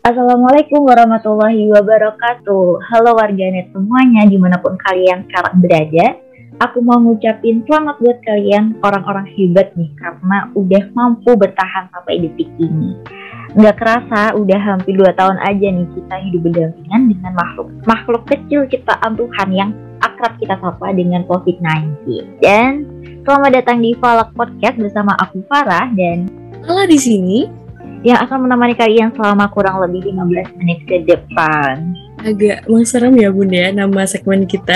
Assalamualaikum warahmatullahi wabarakatuh. Halo warganet semuanya dimanapun kalian sekarang berada. Aku mau ngucapin selamat buat kalian orang-orang hebat nih karena udah mampu bertahan sampai detik ini. Nggak kerasa udah hampir 2 tahun aja nih kita hidup berdampingan dengan makhluk kecil ciptaan Tuhan yang akrab kita sapa dengan COVID-19. Dan selamat datang di Falak Podcast bersama aku Farah dan Lala di sini yang akan menemani kalian selama kurang lebih 15 menit ke depan. agak serem ya Bun ya nama segmen kita.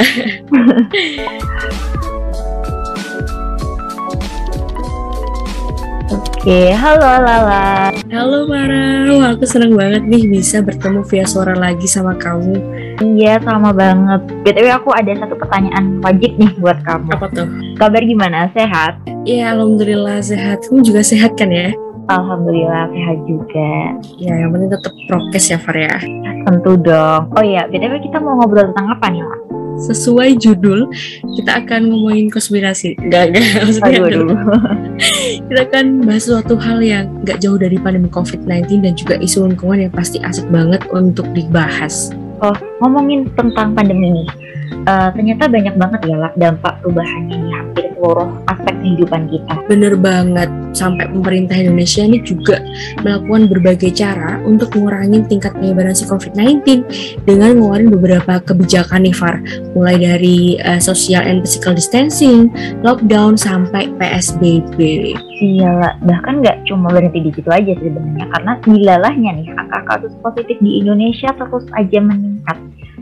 Oke, halo Lala. Halo Farah, wah aku seneng banget nih bisa bertemu via suara lagi sama kamu. Iya, sama banget. BTW aku ada satu pertanyaan wajib nih buat kamu. Apa tuh? Kabar gimana? Sehat? Ya alhamdulillah sehat. Kamu juga sehat kan ya? Alhamdulillah sehat juga. Ya yang penting tetap prokes ya Far ya. Tentu dong. Oh iya, BTW kita mau ngobrol tentang apa nih, Lala? Sesuai judul, kita akan ngomongin konspirasi. Enggak, maksudnya Aduh. kita akan bahas suatu hal yang gak jauh dari pandemi COVID-19 dan juga isu lingkungan yang pasti asik banget untuk dibahas. Oh, ngomongin tentang pandemi nih. Ternyata banyak banget ya lah dampak perubahannya di hampir seluruh aspek kehidupan kita. Bener banget, sampai pemerintah Indonesia ini juga melakukan berbagai cara untuk mengurangi tingkat penyebaran si COVID-19 dengan mengeluarkan beberapa kebijakan nih Far, mulai dari social and physical distancing, lockdown, sampai PSBB. Iyalah, bahkan nggak cuma berhenti di situ aja sebenarnya, karena dilalahnya nih angka kasus positif di Indonesia terus aja meningkat.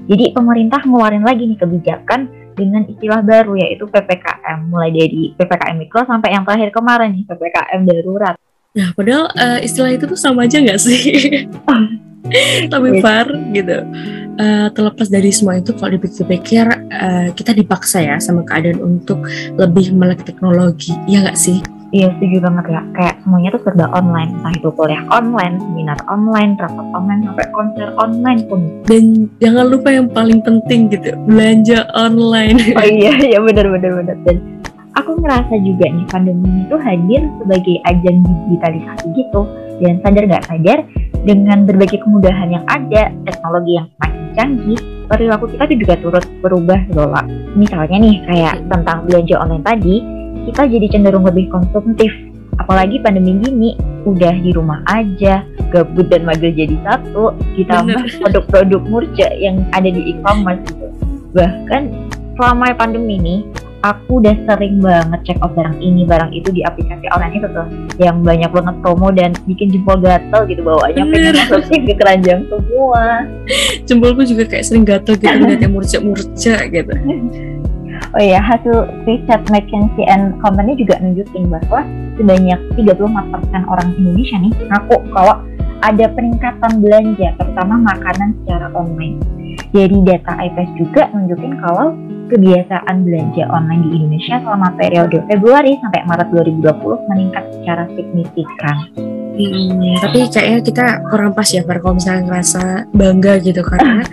Jadi pemerintah ngeluarin lagi nih kebijakan dengan istilah baru yaitu PPKM, mulai dari PPKM Mikro sampai yang terakhir kemarin nih PPKM darurat. Nah padahal istilah itu tuh sama aja nggak sih? Tapi Far gitu, terlepas dari semua itu kalau dipikir-pikir kita dipaksa ya sama keadaan untuk lebih melek teknologi, ya nggak sih? Iya, setuju banget ya. Kayak semuanya tuh serba online, entah itu kuliah online, seminar online, rapat online, sampai konser online pun. Dan jangan lupa yang paling penting gitu, belanja online. Oh iya benar. Dan aku ngerasa juga nih pandemi itu hadir sebagai ajang digitalisasi gitu. Dan sadar nggak sadar, dengan berbagai kemudahan yang ada, teknologi yang semakin canggih, perilaku kita tuh juga turut berubah loh lah. Misalnya nih kayak tentang belanja online tadi, kita jadi cenderung lebih konsumtif. Apalagi pandemi gini, udah di rumah aja, gabut dan mager jadi satu, ditambah produk-produk murca yang ada di e-commerce gitu. Bahkan selama pandemi nih, aku udah sering banget check out barang ini, barang itu di aplikasi online itu tuh, yang banyak banget promo dan bikin jempol gatel gitu bawaannya, pengen masukin ke keranjang semua. Jempolku juga kayak sering gatel gitu, ngeliat yang murca gitu. Oh iya, hasil riset McKinsey & Company juga nunjukin bahwa sebanyak 34% orang Indonesia nih ngaku kalau ada peningkatan belanja, terutama makanan secara online. Jadi data IPES juga nunjukin kalau kebiasaan belanja online di Indonesia selama periode Februari sampai Maret 2020 meningkat secara signifikan. Tapi kayaknya kita kurang pas ya kalau misalnya ngerasa bangga gitu, karena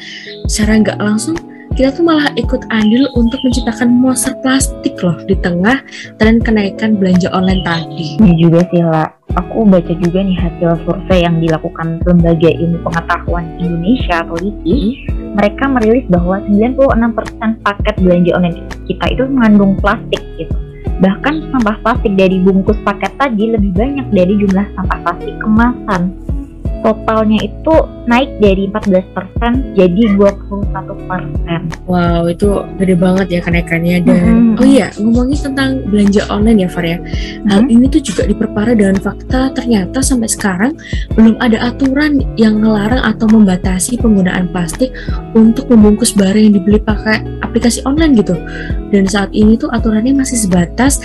secara nggak langsung kita tuh malah ikut andil untuk menciptakan monster plastik loh di tengah tren kenaikan belanja online tadi. Ini juga sih lah, aku baca juga nih hasil survei yang dilakukan Lembaga Ilmu Pengetahuan Indonesia atau LIPI. Mereka merilis bahwa 96% paket belanja online kita itu mengandung plastik gitu. Bahkan sampah plastik dari bungkus paket tadi lebih banyak dari jumlah sampah plastik kemasan. Totalnya itu naik dari 14% jadi 21%. Wow, itu gede banget ya kenaikannya. Dan oh iya, ngomongin tentang belanja online ya Far ya, hal ini tuh juga diperparah dengan fakta ternyata sampai sekarang belum ada aturan yang ngelarang atau membatasi penggunaan plastik untuk membungkus barang yang dibeli pakai aplikasi online gitu. Dan saat ini tuh aturannya masih sebatas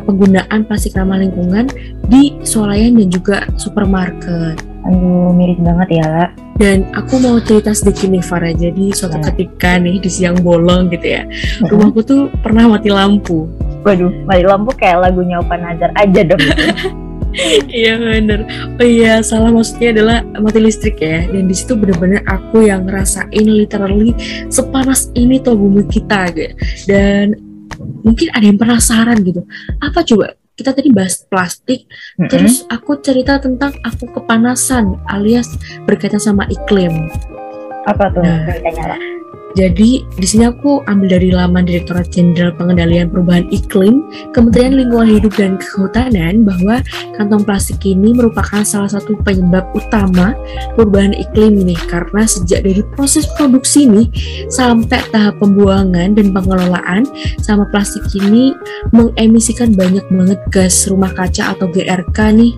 penggunaan plastik ramah lingkungan di swalayan dan juga supermarket. Aduh, miris banget ya lah. Dan aku mau cerita sedikit nih Farah. Jadi suatu ketika nih di siang bolong gitu ya, rumahku tuh pernah mati lampu. Waduh, mati lampu kayak lagunya Opa Nazar aja dong. Iya bener. Oh iya, salah maksudnya adalah mati listrik ya. Dan di situ bener-bener aku yang ngerasain literally sepanas ini tuh bumi kita gitu. Dan mungkin ada yang penasaran gitu, apa coba kita tadi bahas plastik, terus aku cerita tentang aku kepanasan alias berkaitan sama iklim. Apa tuh ceritanya lah? Jadi di sini aku ambil dari laman Direktorat Jenderal Pengendalian Perubahan Iklim, Kementerian Lingkungan Hidup dan Kehutanan, bahwa kantong plastik ini merupakan salah satu penyebab utama perubahan iklim nih, karena sejak dari proses produksi nih sampai tahap pembuangan dan pengelolaan, sama plastik ini mengemisikan banyak banget gas rumah kaca atau GRK nih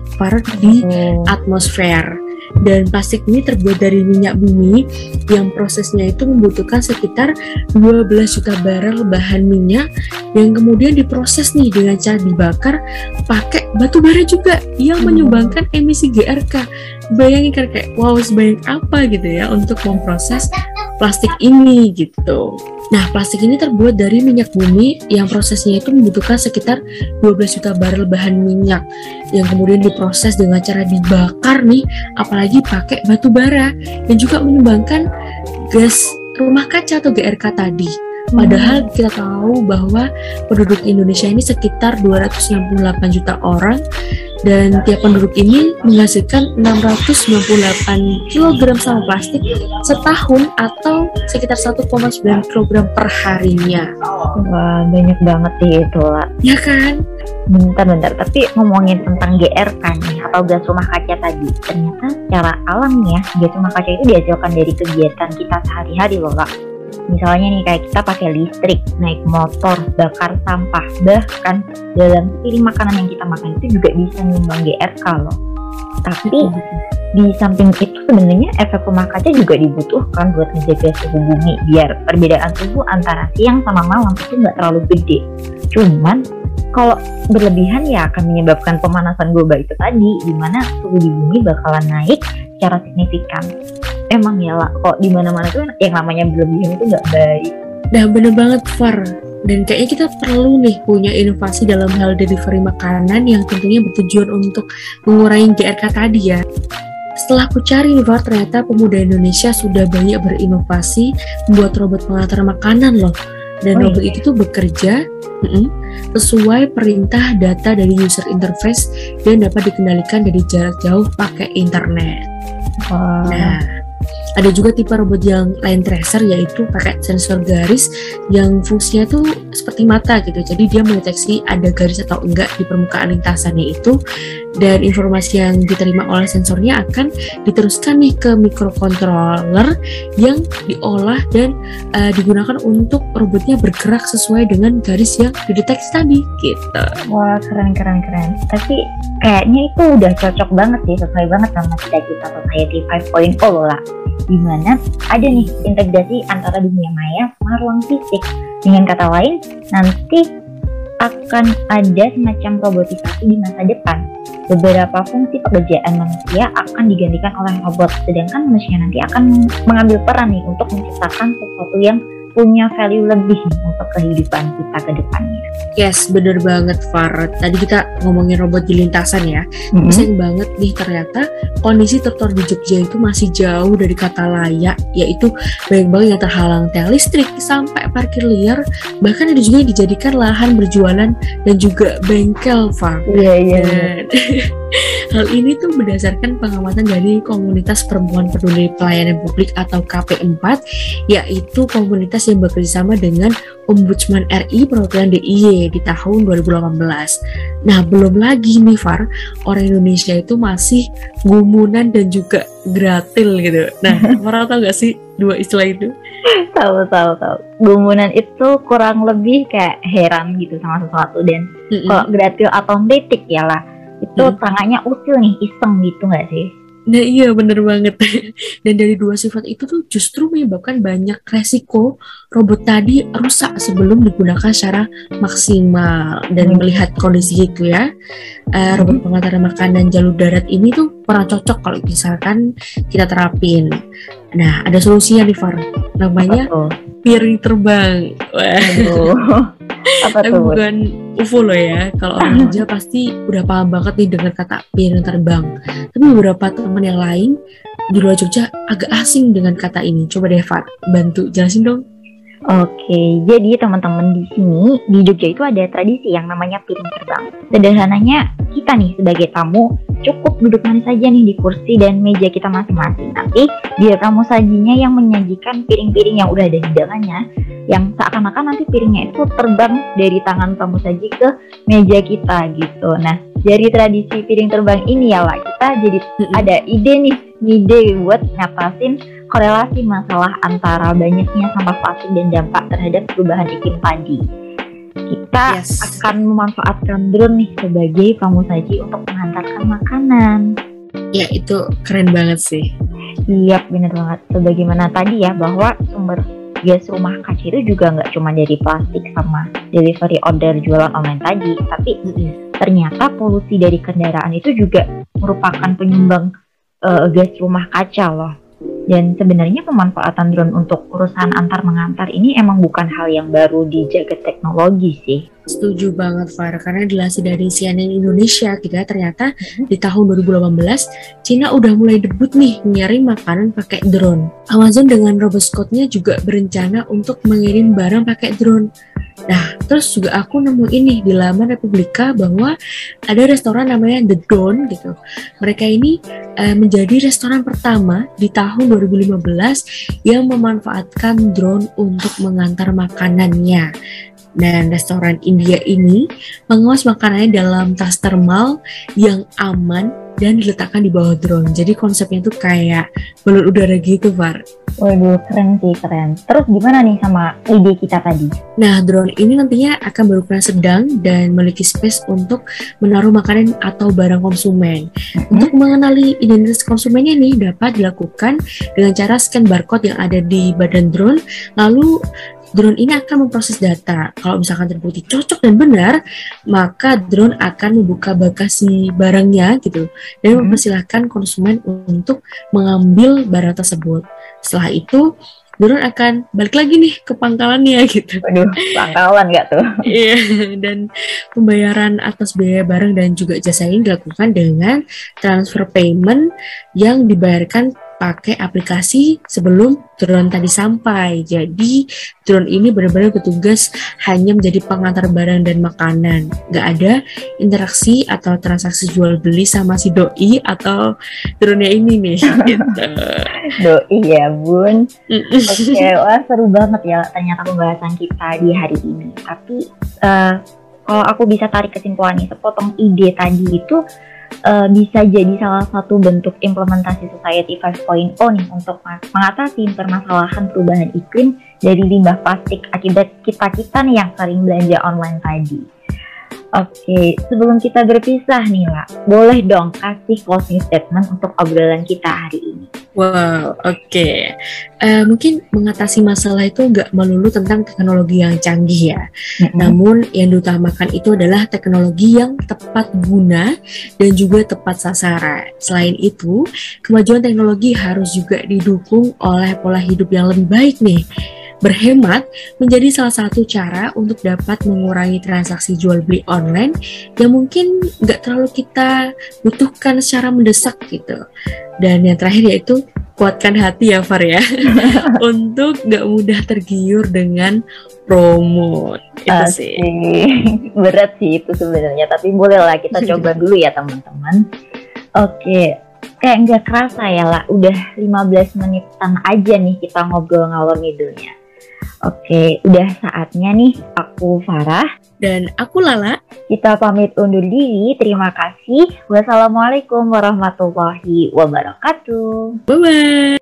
di atmosfer. Dan plastik ini terbuat dari minyak bumi yang prosesnya itu membutuhkan sekitar 12 juta barel bahan minyak yang kemudian diproses nih dengan cara dibakar pakai batu bara juga yang menyumbangkan emisi GRK. Bayangin kan kayak wow, sebanyak apa gitu ya untuk memproses plastik ini gitu. Nah, plastik ini terbuat dari minyak bumi yang prosesnya itu membutuhkan sekitar 12 juta barel bahan minyak yang kemudian diproses dengan cara dibakar nih, apalagi pakai batu bara, dan juga menyumbangkan gas rumah kaca atau GRK tadi. Padahal kita tahu bahwa penduduk Indonesia ini sekitar 268 juta orang, dan tiap penduduk ini menghasilkan 698 kg sampah plastik setahun atau sekitar 1,9 kg per harinya. Wah, banyak banget sih itu lah. Ya kan? Bentar, tapi ngomongin tentang GRK nih atau gas rumah kaca tadi, ternyata secara alam ya, gas rumah kaca itu dihasilkan dari kegiatan kita sehari-hari loh Kak. Misalnya nih kayak kita pakai listrik, naik motor, bakar sampah, bahkan dalam piring makanan yang kita makan itu juga bisa nyumbang GRK loh. Tapi di samping itu sebenarnya efek rumah kaca juga dibutuhkan buat menjaga suhu bumi biar perbedaan suhu antara siang sama malam itu nggak terlalu gede. Cuman kalau berlebihan ya akan menyebabkan pemanasan global itu tadi, di mana suhu di bumi bakalan naik secara signifikan. Emang ya lah, kok di mana-mana tuh yang namanya berlebihan itu nggak baik. Nah, bener banget Far. Dan kayaknya kita perlu nih punya inovasi dalam hal delivery makanan yang tentunya bertujuan untuk mengurangi GRK tadi ya. Setelah aku cari nih Far, ternyata pemuda Indonesia sudah banyak berinovasi membuat robot pengantar makanan loh. Dan robot itu tuh bekerja sesuai perintah data dari user interface dan dapat dikendalikan dari jarak jauh pakai internet. Nah, ada juga tipe robot yang line tracer, yaitu pakai sensor garis yang fungsinya tuh seperti mata gitu. Jadi dia mendeteksi ada garis atau enggak di permukaan lintasannya itu, dan informasi yang diterima oleh sensornya akan diteruskan nih ke microcontroller yang diolah dan digunakan untuk robotnya bergerak sesuai dengan garis yang dideteksi tadi gitu. Wah, keren. Tapi kayaknya itu udah cocok banget sih, sesuai banget sama cita-cita Society 5.0 loh lah. Dimana ada nih integrasi antara dunia maya sama ruang fisik. Dengan kata lain, nanti akan ada semacam robotisasi di masa depan. Beberapa fungsi pekerjaan manusia akan digantikan oleh robot, sedangkan manusia nanti akan mengambil peran nih untuk menciptakan sesuatu yang punya value lebih nih untuk kehidupan kita ke depannya. Yes, bener banget Far. Tadi kita ngomongin robot di lintasan ya. Sayang banget nih ternyata kondisi trotoar di Jogja itu masih jauh dari kata layak, yaitu banyak banget yang terhalang tiang listrik sampai parkir liar, bahkan ada juga yang dijadikan lahan berjualan dan juga bengkel Far. Iya. Hal ini tuh berdasarkan pengamatan dari Komunitas Perempuan Peduli Pelayanan Publik atau KP4, yaitu komunitas yang bekerjasama dengan Ombudsman RI perwakilan DIY di tahun 2018. Nah, belum lagi nih Far, orang Indonesia itu masih gumunan dan juga gratil gitu. Nah, Far tau gak sih dua istilah itu? Tahu. Gumunan itu kurang lebih kayak heran gitu sama sesuatu, dan kalau gratil atau betik ya lah, itu tangannya usil nih, iseng gitu gak sih? Nah iya bener banget. Dan dari dua sifat itu tuh justru menyebabkan banyak resiko robot tadi rusak sebelum digunakan secara maksimal. Dan melihat kondisi itu ya, robot pengantar makanan jalur darat ini tuh kurang cocok kalau misalkan kita terapin. Nah ada solusinya nih Far, namanya piring terbang. Apa tuh? Bukan UFO loh ya. Kalau orang aja pasti udah paham banget nih dengan kata piring terbang. Tapi beberapa teman yang lain di luar Jogja agak asing dengan kata ini. Coba deh Fat, bantu jelasin dong. Oke, jadi teman-teman di sini di Jogja itu ada tradisi yang namanya piring terbang. Sederhananya, kita nih sebagai tamu cukup duduk manis saja nih di kursi dan meja kita masing-masing. Nanti biar tamu sajinya yang menyajikan piring-piring yang udah ada di dalamnya, yang seakan-akan nanti piringnya itu terbang dari tangan tamu saji ke meja kita gitu. Nah, dari tradisi piring terbang ini ya lah, kita jadi ada ide buat ngatasin korelasi masalah antara banyaknya sampah plastik dan dampak terhadap perubahan iklim tadi. Kita akan memanfaatkan drone nih sebagai pramusaji untuk mengantarkan makanan. Ya, itu keren banget sih. Iya, bener banget. Sebagaimana tadi ya, bahwa sumber gas rumah kaca itu juga nggak cuma dari plastik sama delivery order jualan online tadi, tapi ternyata polusi dari kendaraan itu juga merupakan penyumbang gas rumah kaca loh. Dan sebenarnya pemanfaatan drone untuk urusan antar mengantar ini emang bukan hal yang baru di jagat teknologi sih. Setuju banget Far, karena dilansir dari CNN Indonesia juga ternyata di tahun 2018 Cina udah mulai debut nih ngirim makanan pakai drone. Amazon dengan robot-nya juga berencana untuk mengirim barang pakai drone. Nah, terus juga aku nemu ini di laman Republika bahwa ada restoran namanya The Drone gitu. Mereka ini menjadi restoran pertama di tahun 2015 yang memanfaatkan drone untuk mengantar makanannya. Dan restoran India ini mengemas makanannya dalam tas thermal yang aman dan diletakkan di bawah drone. Jadi konsepnya tuh kayak balon udara gitu, Far. Waduh, keren sih, keren. Terus gimana nih sama ide kita tadi? Nah, drone ini nantinya akan berukuran sedang dan memiliki space untuk menaruh makanan atau barang konsumen. Untuk mengenali identitas konsumennya nih dapat dilakukan dengan cara scan barcode yang ada di badan drone, lalu drone ini akan memproses data. Kalau misalkan terbukti cocok dan benar, maka drone akan membuka bagasi barangnya gitu dan mempersilahkan konsumen untuk mengambil barang tersebut. Setelah itu, drone akan balik lagi nih ke pangkalannya gitu. Waduh, pangkalan nggak tuh? Iya, dan pembayaran atas biaya barang dan juga jasa ini dilakukan dengan transfer payment yang dibayarkan pakai aplikasi sebelum drone tadi sampai. Jadi drone ini benar-benar bertugas hanya menjadi pengantar barang dan makanan. Nggak ada interaksi atau transaksi jual beli sama si doi atau drone-nya ini nih. Gitu. Doi ya bun. Oke, wah seru banget ya ternyata pembahasan kita di hari ini. Tapi kalau aku bisa tarik kesimpulan nih, sepotong ide tadi itu bisa jadi salah satu bentuk implementasi Society 5.0 nih untuk mengatasi permasalahan perubahan iklim dari limbah plastik akibat kita nih yang sering belanja online tadi. Oke, sebelum kita berpisah nih lah, boleh dong kasih closing statement untuk obrolan kita hari ini. Wow, oke. Mungkin mengatasi masalah itu nggak melulu tentang teknologi yang canggih ya. Namun yang diutamakan itu adalah teknologi yang tepat guna dan juga tepat sasaran. Selain itu, kemajuan teknologi harus juga didukung oleh pola hidup yang lebih baik nih. Berhemat menjadi salah satu cara untuk dapat mengurangi transaksi jual beli online yang mungkin nggak terlalu kita butuhkan secara mendesak gitu. Dan yang terakhir yaitu kuatkan hati ya Far ya, untuk nggak mudah tergiur dengan promo. Itu sih. Berat sih itu sebenarnya, tapi bolehlah kita coba dulu ya teman-teman. Oke. Kayak nggak kerasa ya lah, udah 15 menitan aja nih kita ngobrol ngalor ngidulnya. Oke, udah saatnya nih. Aku Farah dan aku Lala. Kita pamit undur diri. Terima kasih. Wassalamualaikum warahmatullahi wabarakatuh. Bye-bye.